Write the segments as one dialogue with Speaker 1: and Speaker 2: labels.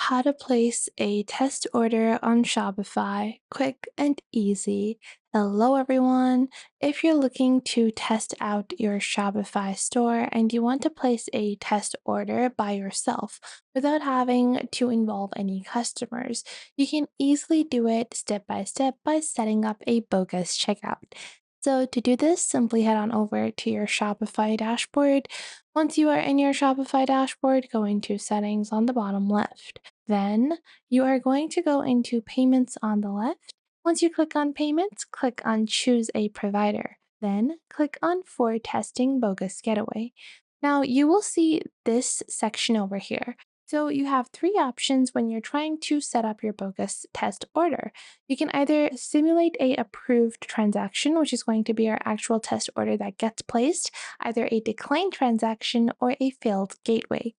Speaker 1: how to place a test order on Shopify, quick and easy. Hello, everyone. If you're looking to test out your Shopify store and you want to place a test order by yourself without having to involve any customers, you can easily do it step by setting up a bogus checkout. So, to do this, simply head on over to your Shopify dashboard. Once you are in your Shopify dashboard, go into settings on the bottom left. Then you are going to go into payments on the left. Once you click on payments, click on choose a provider. Then click on for testing bogus getaway. Now you will see this section over here. So you have three options when you're trying to set up your bogus test order. You can either simulate a approved transaction, which is going to be our actual test order that gets placed, either a declined transaction or a failed gateway.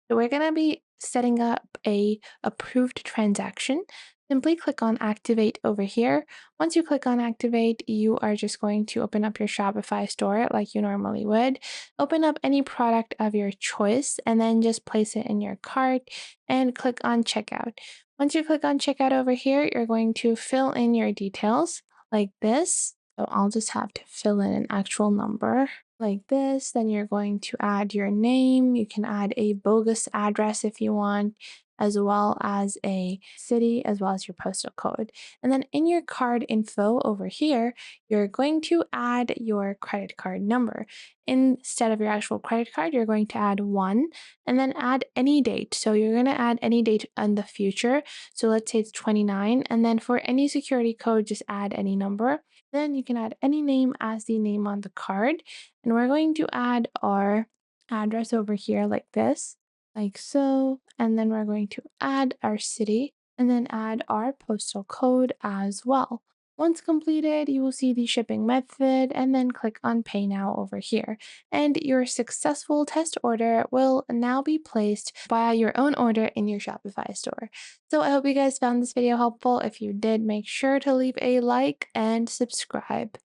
Speaker 1: So we're going to be setting up a approved transaction. Simply click on activate over here. Once you click on activate, you are just going to open up your Shopify store like you normally would. Open up any product of your choice and then just place it in your cart and click on checkout. Once you click on checkout over here, you're going to fill in your details like this. So I'll just have to fill in an actual number like this. Then you're going to add your name. You can add a bogus address if you want, as well as a city, as well as your postal code. And then in your card info over here, you're going to add your credit card number. Instead of your actual credit card, you're going to add one and then add any date. So you're going to add any date in the future. So let's say it's 29. And then for any security code, just add any number. Then you can add any name as the name on the card. And we're going to add our address over here like this, like so. And then we're going to add our city and then add our postal code as well. Once completed, you will see the shipping method and then click on Pay Now over here. And your successful test order will now be placed via your own order in your Shopify store. So I hope you guys found this video helpful. If you did, make sure to leave a like and subscribe.